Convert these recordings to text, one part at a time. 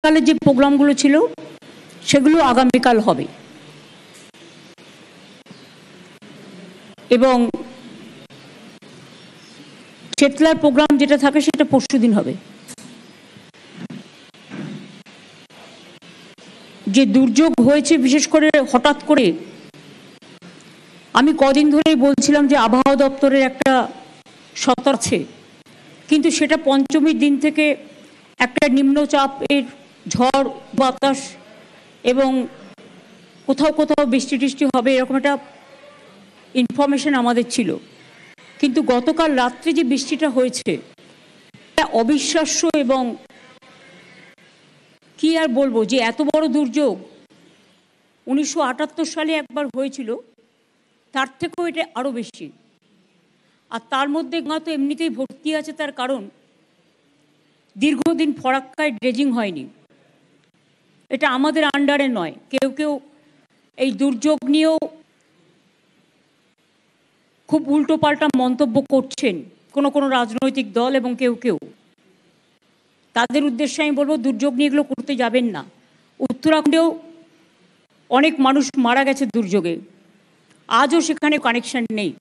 কালে যে প্রোগ্রামগুলো ছিল সেগুলো আগামীকাল হবে এবং চেতলার প্রোগ্রাম যেটা থাকে সেটা পরশুদিন হবে। যে দুর্যোগ হয়েছে বিশেষ করে হঠাৎ করে, আমি কদিন ধরেই বলছিলাম যে আবহাওয়া দপ্তরের একটা সতর্ক আছে, কিন্তু সেটা পঞ্চমীর দিন থেকে একটা নিম্নচাপের ঝড় বাতাস এবং কোথাও কোথাও বৃষ্টি টিষ্টি হবে এরকম একটা ইনফরমেশন আমাদের ছিল। কিন্তু গতকাল রাত্রে যে বৃষ্টিটা হয়েছে অবিশ্বাস্য, এবং কি আর বলবো যে এত বড় দুর্যোগ 1978 সালে একবার হয়েছিল, তার থেকেও এটা আরও বেশি। আর তার মধ্যে গঙ্গা তো এমনিতেই ভর্তি আছে, তার কারণ দীর্ঘদিন ফরাক্কায় ড্রেজিং হয়নি। এটা আমাদের আন্ডারে নয়, কেউ কেউ এই দুর্যোগ নিয়েও খুব উল্টোপাল্টা মন্তব্য করছেন, কোনো রাজনৈতিক দল এবং কেউ কেউ। তাদের উদ্দেশ্যে আমি বলবো দুর্যোগ নিয়ে এগুলো করতে যাবেন না। উত্তরাখণ্ডেও অনেক মানুষ মারা গেছে দুর্যোগে, আজও সেখানে কানেকশন নেই।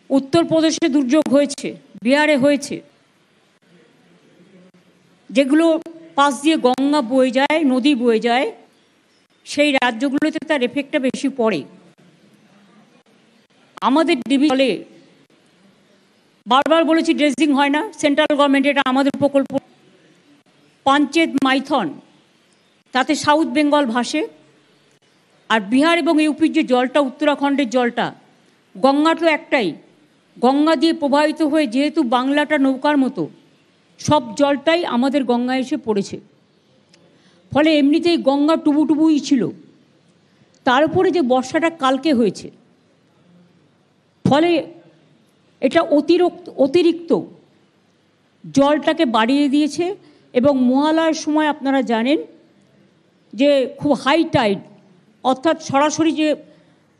উত্তরপ্রদেশে দুর্যোগ হয়েছে, বিহারে হয়েছে, যেগুলো পাশ দিয়ে গঙ্গা বয়ে যায়, নদী বয়ে যায়, সেই রাজ্যগুলোতে তার এফেক্টটা বেশি পড়ে। আমাদের ডিভিশনে বারবার বলেছি ড্রেজিং হয় না, সেন্ট্রাল গভর্নমেন্ট এটা আমাদের প্রকল্প। পঞ্চায়েত মাইথন, তাতে সাউথ বেঙ্গল ভাসে, আর বিহার এবং ইউপির যে জলটা, উত্তরাখণ্ডের জলটা, গঙ্গা তো একটাই, গঙ্গা দিয়ে প্রবাহিত হয়ে যেহেতু বাংলাটা নৌকার মতো, সব জলটাই আমাদের গঙ্গায় এসে পড়েছে। ফলে এমনিতেই গঙ্গা টুবুটুবুই ছিল, তার উপরে যে বর্ষাটা কালকে হয়েছে, ফলে এটা অতিরিক্ত জলটাকে বাড়িয়ে দিয়েছে। এবং মহালয়ার সময় আপনারা জানেন যে খুব হাই টাইড, অর্থাৎ সরাসরি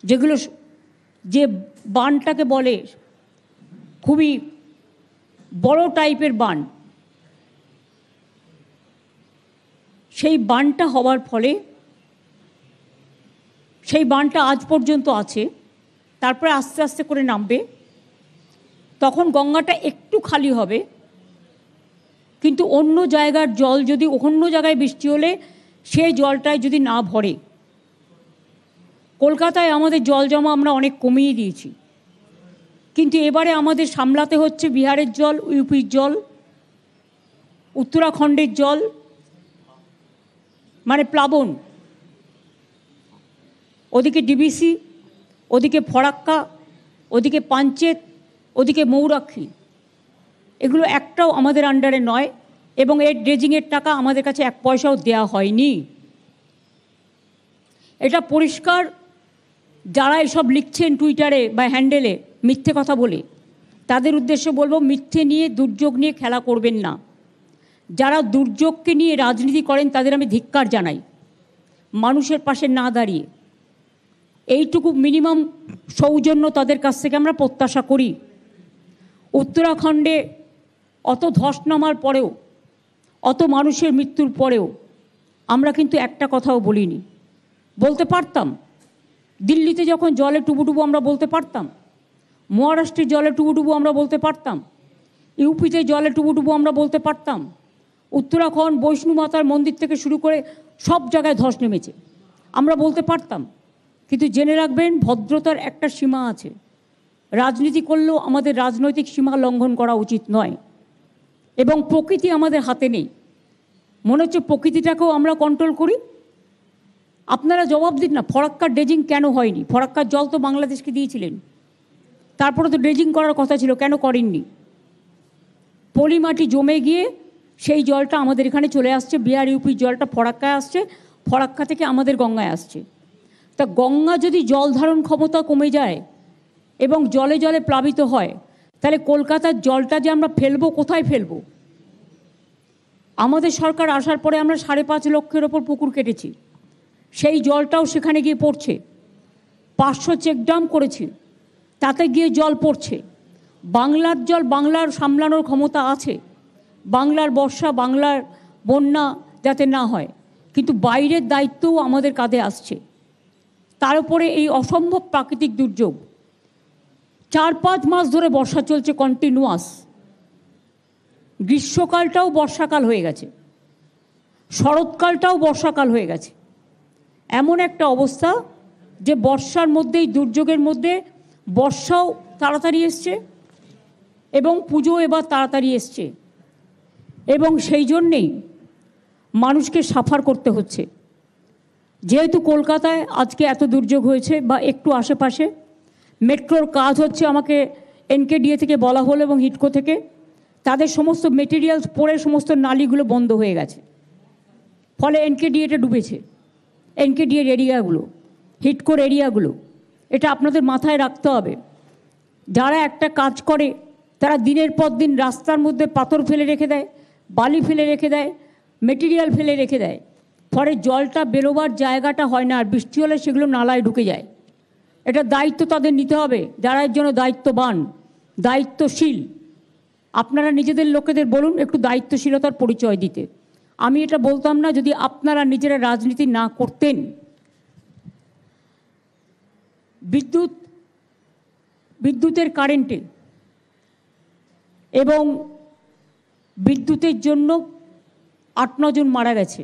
যেগুলো যে বানটাকে বলে খুবই বড় টাইপের বান, সেই বানটা হওয়ার ফলে, সেই বানটা আজ পর্যন্ত আছে, তারপরে আস্তে আস্তে করে নামবে, তখন গঙ্গাটা একটু খালি হবে। কিন্তু অন্য জায়গার জল যদি, অন্য জায়গায় বৃষ্টি হলে সেই জলটায় যদি না ভরে, কলকাতায় আমাদের জল জমা আমরা অনেক কমিয়ে দিয়েছি, কিন্তু এবারে আমাদের সামলাতে হচ্ছে বিহারের জল, ইউপির জল, উত্তরাখণ্ডের জল, মানে প্লাবন, ওদিকে ডিবিসি, ওদিকে ফরাক্কা, ওদিকে পাঞ্চেত, ওদিকে মৌরাক্ষী, এগুলো একটাও আমাদের আন্ডারে নয়, এবং এর ড্রেজিংয়ের টাকা আমাদের কাছে এক পয়সাও দেওয়া হয়নি। এটা পরিষ্কার, যারা এসব লিখছেন টুইটারে বা হ্যান্ডেলে মিথ্যে কথা বলে, তাদের উদ্দেশ্যে বলবো মিথ্যে নিয়ে, দুর্যোগ নিয়ে খেলা করবেন না। যারা দুর্যোগকে নিয়ে রাজনীতি করেন তাদের আমি ধিক্কার জানাই, মানুষের পাশে না দাঁড়িয়ে। এইটুকু মিনিমাম সৌজন্য তাদের কাছ থেকে আমরা প্রত্যাশা করি। উত্তরাখণ্ডে অত ধস নামার পরেও, অত মানুষের মৃত্যুর পরেও আমরা কিন্তু একটা কথাও বলিনি। বলতে পারতাম, দিল্লিতে যখন জলে টুবুটুবু আমরা বলতে পারতাম, মহারাষ্ট্রের জলে টুবুটুবু আমরা বলতে পারতাম, ইউপিতে জলে টুবুটুবু আমরা বলতে পারতাম, উত্তরাখণ্ড বৈষ্ণু মাতার মন্দির থেকে শুরু করে সব জায়গায় ধস নেমেছে, আমরা বলতে পারতাম। কিন্তু জেনে রাখবেন, ভদ্রতার একটা সীমা আছে। রাজনীতি করলেও আমাদের রাজনৈতিক সীমা লঙ্ঘন করা উচিত নয়, এবং প্রকৃতি আমাদের হাতে নেই। মনে হচ্ছে প্রকৃতিটাকেও আমরা কন্ট্রোল করি। আপনারা জবাব দিন না, ফরাক্কার ড্রেজিং কেন হয়নি? ফরাক্কার জল তো বাংলাদেশকে দিয়েছিলেন, তারপরে তো ড্রেজিং করার কথা ছিল, কেন করেননি? পলিমাটি জমে গিয়ে সেই জলটা আমাদের এখানে চলে আসছে, বিহার ইউপির জলটা ফরাক্কায় আসছে, ফরাক্কা থেকে আমাদের গঙ্গায় আসছে। তা গঙ্গা যদি জল ধারণ ক্ষমতা কমে যায় এবং জলে জলে প্লাবিত হয়, তাহলে কলকাতার জলটা যে আমরা ফেলবো, কোথায় ফেলবো? আমাদের সরকার আসার পরে আমরা 5.5 লক্ষের ওপর পুকুর কেটেছি, সেই জলটাও সেখানে গিয়ে পড়ছে। 500 চেকডাম করেছি, তাতে গিয়ে জল পড়ছে। বাংলার জল বাংলার সামলানোর ক্ষমতা আছে, বাংলার বর্ষা, বাংলার বন্যা, যাতে না হয়, কিন্তু বাইরের দায়িত্বও আমাদের কাঁধে আসছে। তার উপরে এই অসম্ভব প্রাকৃতিক দুর্যোগ, 4-5 মাস ধরে বর্ষা চলছে কন্টিনিউয়াস, গ্রীষ্মকালটাও বর্ষাকাল হয়ে গেছে, শরৎকালটাও বর্ষাকাল হয়ে গেছে। এমন একটা অবস্থা যে বর্ষার মধ্যেই, দুর্যোগের মধ্যে বর্ষাও তাড়াতাড়ি এসছে এবং পুজো এবার তাড়াতাড়ি এসছে, এবং সেই জন্যেই মানুষকে সাফার করতে হচ্ছে। যেহেতু কলকাতায় আজকে এত দুর্যোগ হয়েছে বা একটু আশেপাশে, মেট্রোর কাজ হচ্ছে, আমাকে এনকেডিএ থেকে বলা হলো এবং হিডকো থেকে, তাদের সমস্ত মেটেরিয়ালস পড়ে সমস্ত নালিগুলো বন্ধ হয়ে গেছে, ফলে এনকেডিএটা ডুবেছে, এনকেডিএর এরিয়াগুলো, হিডকোর এরিয়াগুলো। এটা আপনাদের মাথায় রাখতে হবে। যারা একটা কাজ করে তারা দিনের পর দিন রাস্তার মধ্যে পাথর ফেলে রেখে দেয়, বালি ফেলে রেখে দেয়, মেটেরিয়াল ফেলে রেখে দেয়, ফলে জলটা বেরোবার জায়গাটা হয় না, আর বৃষ্টি হলে সেগুলো নালায় ঢুকে যায়। এটা দায়িত্ব তাদের নিতে হবে, যারা এর জন্য দায়িত্ববান, দায়িত্বশীল। আপনারা নিজেদের লোকেদের বলুন একটু দায়িত্বশীলতার পরিচয় দিতে। আমি এটা বলতাম না যদি আপনারা নিজেরা রাজনীতি না করতেন। বিদ্যুতের কারেন্টে এবং বিদ্যুতের জন্য 8-9 জন মারা গেছে।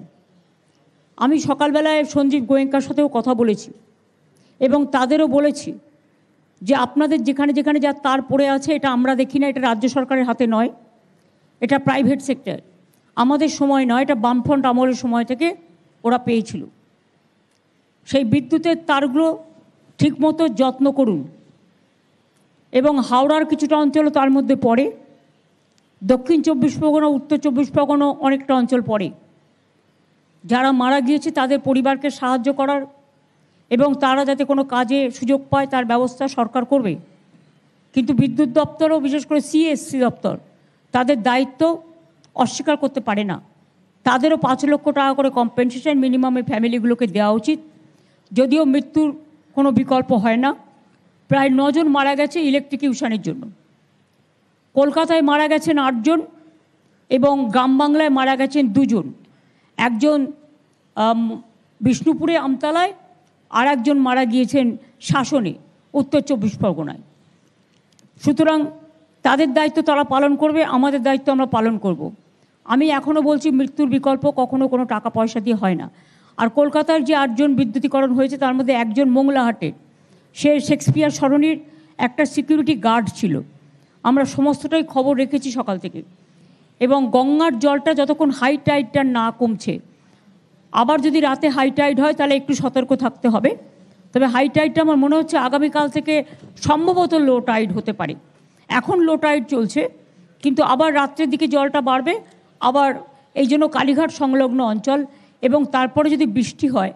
আমি সকালবেলায় সঞ্জীব গোয়েঙ্কার সাথেও কথা বলেছি এবং তাদেরও বলেছি যে আপনাদের যেখানে যেখানে যা তার পড়ে আছে, এটা আমরা দেখি না, এটা রাজ্য সরকারের হাতে নয়, এটা প্রাইভেট সেক্টর, আমাদের সময় নয়, এটা বামফ্রন্ট আমলের সময় থেকে ওরা পেয়েছিল। সেই বিদ্যুতের তারগুলো ঠিকমতো যত্ন করুন। এবং হাওড়ার কিছুটা অঞ্চল তার মধ্যে পড়ে, দক্ষিণ 24 পরগনা, উত্তর 24 পরগনা অনেকটা অঞ্চল পড়ে। যারা মারা গিয়েছে তাদের পরিবারকে সাহায্য করার এবং তারা যাতে কোনো কাজে সুযোগ পায় তার ব্যবস্থা সরকার করবে। কিন্তু বিদ্যুৎ দপ্তরও, বিশেষ করে সিএসসি দপ্তর, তাদের দায়িত্ব অস্বীকার করতে পারে না। তাদেরও 5 লক্ষ টাকা করে কম্পেনসেশন মিনিমামে ফ্যামিলিগুলোকে দেওয়া উচিত। যদিও মৃত্যুর কোনো বিকল্প হয় না। প্রায় 9 জন মারা গেছে ইলেকট্রিকিউশনের জন্য। কলকাতায় মারা গেছেন 8 জন এবং গ্রাম বাংলায় মারা গেছেন 2 জন। একজন বিষ্ণুপুরে আমতলায়, আর একজন মারা গিয়েছেন শাসনে, উত্তর 24 পরগনায়। সুতরাং তাদের দায়িত্ব তারা পালন করবে, আমাদের দায়িত্ব আমরা পালন করব। আমি এখনও বলছি মৃত্যুর বিকল্প কখনো কোনো টাকা পয়সা দিয়ে হয় না। আর কলকাতার যে 8 জন বিদ্যুতীকরণ হয়েছে তার মধ্যে একজন মোংলাহাটে, সে শেক্সপিয়ার সরণির একটা সিকিউরিটি গার্ড ছিল। আমরা সমস্তটাই খবর রেখেছি সকাল থেকে। এবং গঙ্গার জলটা যতক্ষণ হাই টাইডটা না কমছে, আবার যদি রাতে হাই টাইড হয় তাহলে একটু সতর্ক থাকতে হবে। তবে হাই টাইডটা আমার মনে হচ্ছে আগামীকাল থেকে সম্ভবত লো টাইড হতে পারে। এখন লো টাইড চলছে, কিন্তু আবার রাত্রের দিকে জলটা বাড়বে। আবার এই জন্য কালীঘাট সংলগ্ন অঞ্চল এবং তারপরে যদি বৃষ্টি হয়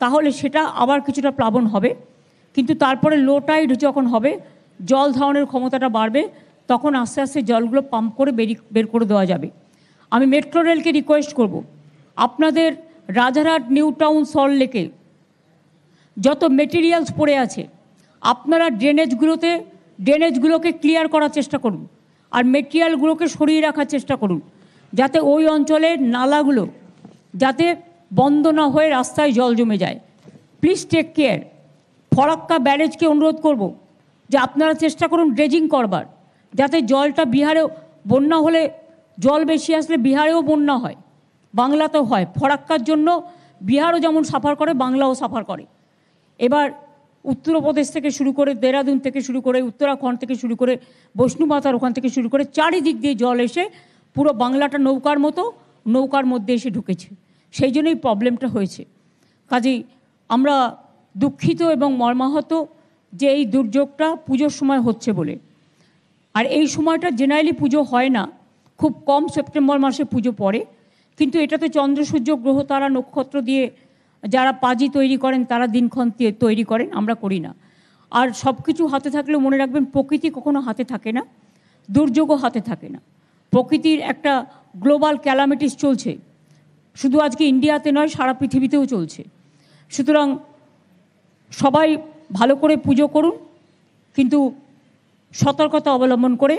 তাহলে সেটা আবার কিছুটা প্লাবন হবে। কিন্তু তারপরে লো টাইড যখন হবে, জল ধারণের ক্ষমতাটা বাড়বে, তখন আস্তে আস্তে জলগুলো পাম্প করে বের করে দেওয়া যাবে। আমি মেট্রো রেলকে রিকোয়েস্ট করব, আপনাদের রাজারহাট, নিউ টাউন, সল্টলেকে যত মেটেরিয়ালস পড়ে আছে আপনারা ড্রেনেজগুলোকে ক্লিয়ার করার চেষ্টা করুন, আর মেটেরিয়ালগুলোকে সরিয়ে রাখার চেষ্টা করুন, যাতে ওই অঞ্চলের নালাগুলো যাতে বন্ধ না হয়ে রাস্তায় জল জমে যায়। Please take care. ফরাক্কা ব্যারেজকে অনুরোধ করব যে আপনারা চেষ্টা করুন ড্রেজিং করবার, যাতে জলটা বিহারেও, বন্যা হলে জল বেশি আসলে বিহারেও বন্যা হয়, বাংলাতেও হয়। ফরাক্কার জন্য বিহারও যেমন সাফার করে, বাংলাও সাফার করে। এবার উত্তরপ্রদেশ থেকে শুরু করে, দেরাদুন থেকে শুরু করে, উত্তরাখণ্ড থেকে শুরু করে, বৈষ্ণুমাতার ওখান থেকে শুরু করে চারিদিক দিয়ে জল এসে পুরো বাংলাটা নৌকার মধ্যে এসে ঢুকেছে। সেই জন্যই প্রবলেমটা হয়েছে। কাজেই আমরা দুঃখিত এবং মর্মাহত যে এই দুর্যোগটা পুজোর সময় হচ্ছে বলে। আর এই সময়টা জেনারেলি পুজো হয় না, খুব কম সেপ্টেম্বর মাসে পুজো পড়ে। কিন্তু এটাতে চন্দ্র, সূর্য, গ্রহ, তারা, নক্ষত্র দিয়ে যারা পাজি তৈরি করেন তারা দিনক্ষণ তৈরি করেন, আমরা করি না। আর সব কিছু হাতে থাকলেও মনে রাখবেন প্রকৃতি কখনো হাতে থাকে না, দুর্যোগও হাতে থাকে না। প্রকৃতির একটা গ্লোবাল ক্যালামিটিস চলছে, শুধু আজকে ইন্ডিয়াতে নয়, সারা পৃথিবীতেও চলছে। সুতরাং সবাই ভালো করে পুজো করুন, কিন্তু সতর্কতা অবলম্বন করে।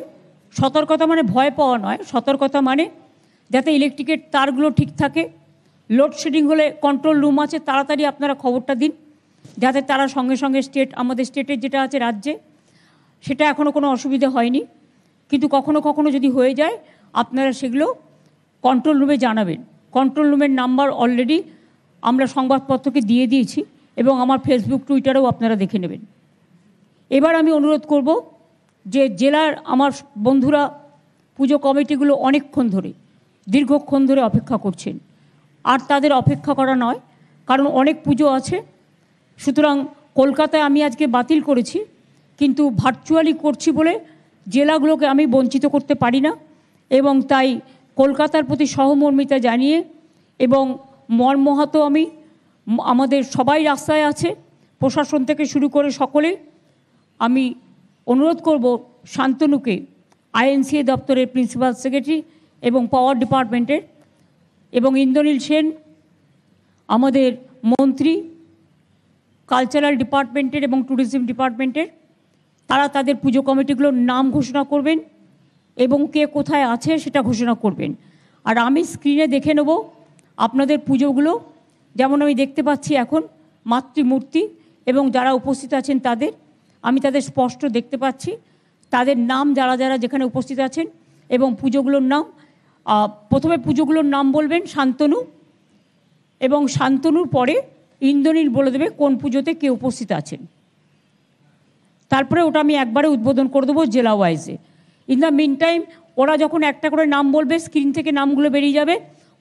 সতর্কতা মানে ভয় পাওয়া নয়, সতর্কতা মানে যাতে ইলেকট্রিকের তারগুলো ঠিক থাকে, লোডশেডিং হলে কন্ট্রোল রুম আছে, তাড়াতাড়ি আপনারা খবরটা দিন, যাতে তারা সঙ্গে সঙ্গে আমাদের স্টেটের যেটা আছে রাজ্যে, সেটা এখনও কোনো অসুবিধা হয়নি, কিন্তু কখনো কখনো যদি হয়ে যায় আপনারা সেগুলো কন্ট্রোল রুমে জানাবেন। কন্ট্রোল রুমের নাম্বার অলরেডি আমরা সংবাদপত্রকে দিয়ে দিয়েছি এবং আমার ফেসবুক টুইটারেও আপনারা দেখে নেবেন। এবার আমি অনুরোধ করব যে জেলার আমার বন্ধুরা পুজো কমিটিগুলো অনেকক্ষণ ধরে, দীর্ঘক্ষণ ধরে অপেক্ষা করছেন, আর তাদের অপেক্ষা করা নয়, কারণ অনেক পুজো আছে। সুতরাং কলকাতায় আমি আজকে বাতিল করেছি, কিন্তু ভার্চুয়ালি করছি বলে জেলাগুলোকে আমি বঞ্চিত করতে পারি না, এবং তাই কলকাতার প্রতি সহমর্মিতা জানিয়ে এবং মর্মাহত আমি, আমাদের সবাই রাস্তায় আছে, প্রশাসন থেকে শুরু করে সকলে, আমি অনুরোধ করব শান্তনুকে, আইএনসিএ দপ্তরের প্রিন্সিপাল সেক্রেটারি এবং পাওয়ার ডিপার্টমেন্টের, এবং ইন্দ্রনীল সেন আমাদের মন্ত্রী কালচারাল ডিপার্টমেন্টের এবং ট্যুরিজম ডিপার্টমেন্টের, তারা তাদের পুজো কমিটিগুলোর নাম ঘোষণা করবেন এবং কে কোথায় আছে সেটা ঘোষণা করবেন। আর আমি স্ক্রিনে দেখে নেব আপনাদের পুজোগুলো, যেমন আমি দেখতে পাচ্ছি এখন মাতৃমূর্তি এবং যারা উপস্থিত আছেন তাদের, আমি তাদের স্পষ্ট দেখতে পাচ্ছি, তাদের নাম যারা যারা যেখানে উপস্থিত আছেন এবং পুজোগুলোর নাম। প্রথমে পুজোগুলোর নাম বলবেন শান্তনু, এবং শান্তনুর পরে ইন্দ্রনীল বলে দেবে কোন পুজোতে কে উপস্থিত আছেন। তারপরে ওটা আমি একবারে উদ্বোধন করে দেবো জেলা ওয়াইজে। ইন দ্য মিন টাইম ওরা যখন একটা করে নাম বলবে, স্ক্রিন থেকে নামগুলো বেরিয়ে যাবে,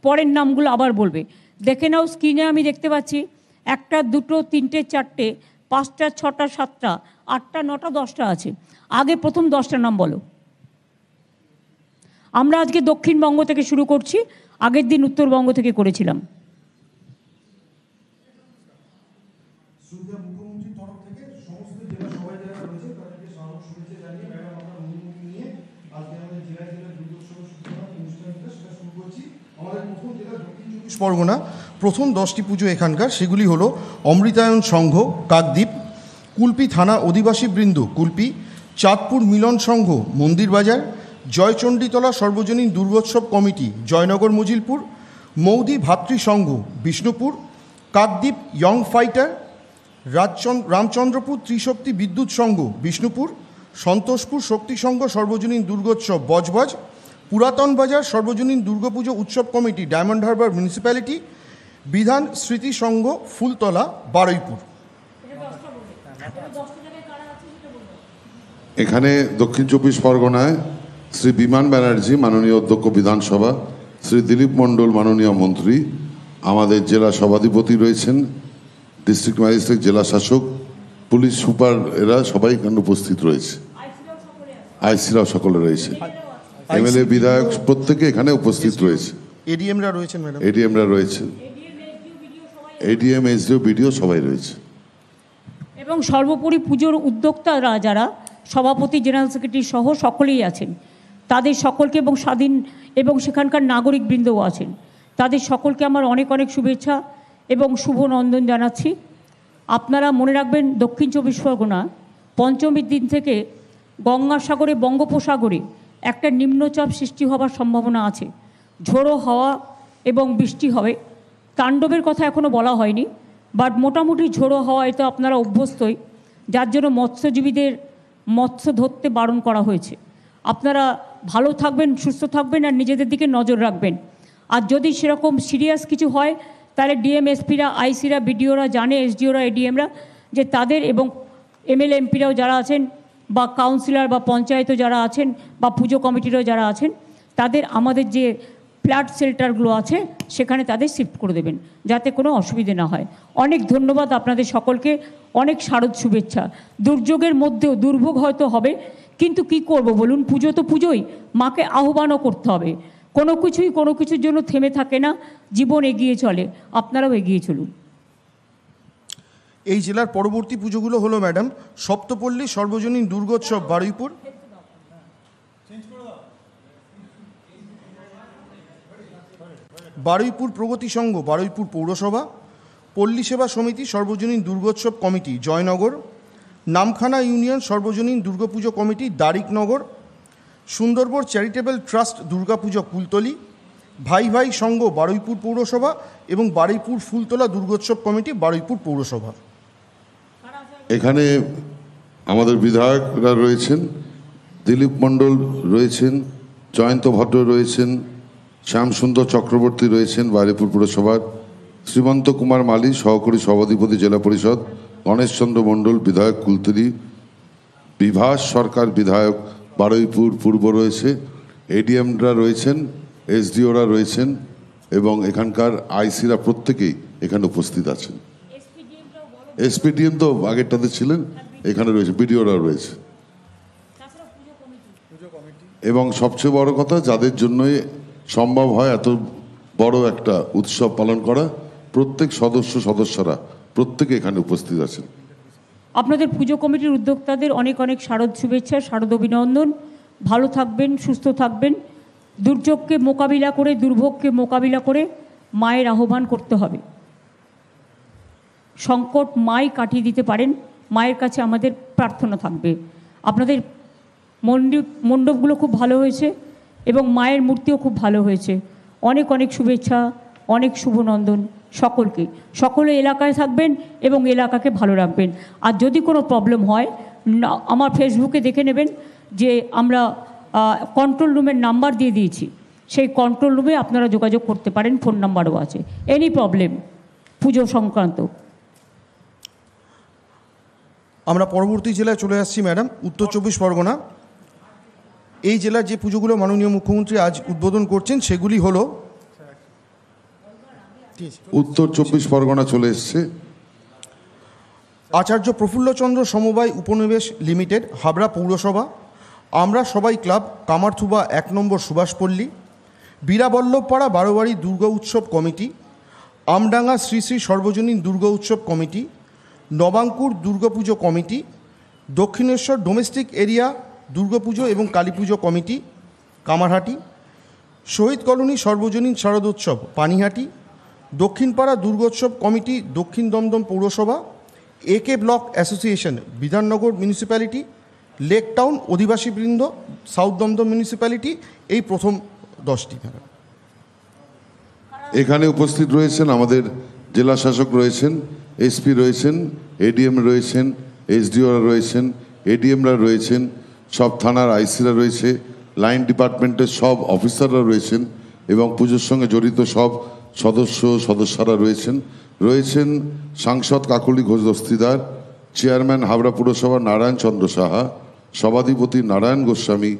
পরের নামগুলো আবার বলবে। দেখে নাও, স্ক্রিনে আমি দেখতে পাচ্ছি 1, 2, 3, 4, 5, 6, 7, 8, 9, 10টা আছে। আগে প্রথম 10টা নাম বলো। আমরা আজকে দক্ষিণবঙ্গ থেকে শুরু করছি, আগের দিন উত্তরবঙ্গ থেকে করেছিলাম। পরগনা প্রথম 10টি পুজো এখানকার, সেগুলি হলো অমৃতায়ন সংঘ কাকদ্বীপ, কুলপি থানা অধিবাসী বৃন্দ কুলপি, চাঁদপুর মিলন সংঘ মন্দির বাজার, জয়চণ্ডীতলা সর্বজনীন দুর্গোৎসব কমিটি জয়নগর মজিলপুর, মৌদি ভাতৃ সংঘ বিষ্ণুপুর, কাকদ্বীপ ইয়ং ফাইটার, রামচন্দ্রপুর ত্রিশক্তি বিদ্যুৎ সংঘ বিষ্ণুপুর, সন্তোষপুর শক্তি সংঘ সর্বজনীন দুর্গোৎসব বজবজ, পুরাতন বাজার সর্বজনীন দুর্গাপুজো উৎসব কমিটি ডায়মন্ড হারবার মিউনিসিপ্যালিটি, বিধান স্মৃতি সংঘ ফুলতলা বারুইপুর। এখানে দক্ষিণ 24 পরগনায় শ্রী বিমান ব্যানার্জি মাননীয় অধ্যক্ষ বিধানসভা, শ্রী দিলীপ মণ্ডল মাননীয় মন্ত্রী, আমাদের জেলা সভাধিপতি রয়েছেন, ডিস্ট্রিক্ট ম্যাজিস্ট্রেট, জেলা শাসক, পুলিশ সুপার, এরা সবাই এখানে উপস্থিত রয়েছে, আইসিরাও সকলে রয়েছে, এমএলএ বিধায়ক প্রত্যেকে এখানে উপস্থিত রয়েছে, এডিএমরা রয়েছেন ম্যাডাম, এডিএমরা রয়েছে, এডিএম এসডিও বিডিও সবাই রয়েছে। এবং সর্বোপরি পুজোর উদ্যোক্তারা যারা সভাপতি, জেনারেল সেক্রেটারি সহ সকলেই আছেন, তাদের সকলকে, এবং স্বাধীন এবং সেখানকার নাগরিকবৃন্দও আছেন, তাদের সকলকে আমার অনেক অনেক শুভেচ্ছা এবং শুভ নন্দন জানাচ্ছি। আপনারা মনে রাখবেন, দক্ষিণ 24 পরগনা পঞ্চমীর দিন থেকে গঙ্গাসাগরে, বঙ্গোপসাগরে একটা নিম্নচাপ সৃষ্টি হবার সম্ভাবনা আছে। ঝোড়ো হাওয়া এবং বৃষ্টি হবে। তাণ্ডবের কথা এখনও বলা হয়নি, বাট মোটামুটি ঝোড়ো হাওয়ায় তো আপনারা অভ্যস্তই, যার জন্য মৎস্যজীবীদের মৎস্য ধরতে বারণ করা হয়েছে। আপনারা ভালো থাকবেন, সুস্থ থাকবেন, আর নিজেদের দিকে নজর রাখবেন। আর যদি সেরকম সিরিয়াস কিছু হয় তাহলে ডিএম, এসপিরা, আইসিরা, বিডিওরা জানে, এসডিওরা, এডিএমরা, যে তাদের, এবং এমএলএ, এমপিরাও যারা আছেন, বা কাউন্সিলর বা পঞ্চায়েতও যারা আছেন, বা পুজো কমিটিরও যারা আছেন, তাদের আমাদের যে ফ্ল্যাট শেল্টারগুলো আছে সেখানে তাদের শিফট করে দেবেন, যাতে কোনো অসুবিধে না হয়। অনেক ধন্যবাদ আপনাদের সকলকে, অনেক শারদ শুভেচ্ছা। দুর্যোগের মধ্যেও, দুর্ভোগ হয়তো হবে, কিন্তু কি করব বলুন, পুজো তো পুজোই, মাকে আহ্বানও করতে হবে। কোনো কিছুর জন্য থেমে থাকে না, জীবন এগিয়ে চলে, আপনারাও এগিয়ে চলুন। এই জেলার পরবর্তী পুজোগুলো হলো ম্যাডাম সপ্তপল্লী সর্বজনীন দুর্গোৎসব বারুইপুর, বারুইপুর প্রগতি সংঘ বারুইপুর পৌরসভা, পল্লী সেবা সমিতি সর্বজনীন দুর্গোৎসব কমিটি জয়নগর, নামখানা ইউনিয়ন সর্বজনীন Durga Puja committee Darikanagar, Sundarban charitable trust Durga Puja Kultali, ভাই ভাই সংঘ বারুইপুর পৌরসভা এবং বারুইপুর ফুলতলা দুর্গোৎসব কমিটি বারুইপুর পৌরসভা। এখানে আমাদের বিধায়করা রয়েছেন, দিলীপ মণ্ডল রয়েছেন, জয়ন্ত ভট্ট রয়েছেন, শ্যামসুন্দর চক্রবর্তী রয়েছেন বারুইপুর পুরসভার, শ্রীমন্ত কুমার মালী সহকারী সভাধিপতি জেলা পরিষদ, গণেশচন্দ্র মণ্ডল বিধায়ক কুলতলি, বিভাস সরকার বিধায়ক বারুইপুর পূর্ব রয়েছে, এডিএমরা রয়েছেন, এসডিওরা রয়েছেন এবং এখানকার আইসিরা প্রত্যেকেই এখানে উপস্থিত আছেন। এসপিডিএম তো আগেরটাতে ছিলেন, এখানে রয়েছে, বিডিওরা রয়েছে। এবং সবচেয়ে বড় কথা, যাদের জন্যই সম্ভব হয় এত বড় একটা উৎসব পালন করা, প্রত্যেক সদস্যরা প্রত্যেকে এখানে উপস্থিত আছেন। আপনাদের পুজো কমিটির উদ্যোক্তাদের অনেক অনেক শারদ শুভেচ্ছা, শারদ অভিনন্দন। ভালো থাকবেন, সুস্থ থাকবেন। দুর্যোগকে মোকাবিলা করে, দুর্ভোগকে মোকাবিলা করে মায়ের আহ্বান করতে হবে। সংকট মাই কাটিয়ে দিতে পারেন, মায়ের কাছে আমাদের প্রার্থনা থাকবে। আপনাদের মণ্ডপগুলো খুব ভালো হয়েছে এবং মায়ের মূর্তিও খুব ভালো হয়েছে। অনেক অনেক শুভেচ্ছা, অনেক শুভনন্দন সকলকে। সকলে এলাকায় থাকবেন এবং এলাকাকে ভালো রাখবেন। আর যদি কোনো প্রবলেম হয়, আমার ফেসবুকে দেখে নেবেন যে আমরা কন্ট্রোল রুমের নাম্বার দিয়ে দিয়েছি। সেই কন্ট্রোল রুমে আপনারা যোগাযোগ করতে পারেন, ফোন নাম্বারও আছে। এনি প্রবলেম পুজো সংক্রান্ত। আমরা পরবর্তী জেলায় চলে আসছি ম্যাডাম, উত্তর চব্বিশ পরগনা। এই জেলার যে পুজোগুলো মাননীয় মুখ্যমন্ত্রী আজ উদ্বোধন করছেন সেগুলি হলো, উত্তর চব্বিশ পরগনা চলে এসছে। আচার্য প্রফুল্লচন্দ্র সমবায় উপনিবেশ লিমিটেড হাবড়া পৌরসভা, আমরা সবাই ক্লাব কামারথুবা 1 নম্বর সুভাষপল্লী, বীরাবল্লভপাড়া বারোয়ারি দুর্গা উৎসব কমিটি, আমডাঙ্গা শ্রী শ্রী সর্বজনীন দুর্গা উৎসব কমিটি, নবাঙ্কুর Durga Puja committee, Dakshineswar domestic area Durga Puja এবং কালীপুজো কমিটি কামারহাটি, শহীদ কলোনি সর্বজনীন শারদোৎসব পানিহাটি, দক্ষিণপাড়া দুর্গোৎসব কমিটি দক্ষিণ দমদম পৌরসভা, AK block association Bidhannagar municipality, lake town অধিবাসীবৃন্দ সাউথ দমদম মিউনিসিপ্যালিটি। এই প্রথম 10টি। এখানে উপস্থিত রয়েছেন আমাদের জেলা শাসক রয়েছেন, এসপি রয়েছেন, এডিএম রয়েছেন, এসডিওরা রয়েছেন, এডিএমরা রয়েছেন, সব থানার আইসিরা রয়েছে, লাইন ডিপার্টমেন্টের সব অফিসাররা রয়েছেন এবং পুজোর সঙ্গে জড়িত সব সদস্যরা রয়েছেন সাংসদ কাকলি ঘোষ দস্তিদার, চেয়ারম্যান হাবড়া পুরসভা নারায়ণ চন্দ্র সাহা, সভাধিপতি নারায়ণ গোস্বামী,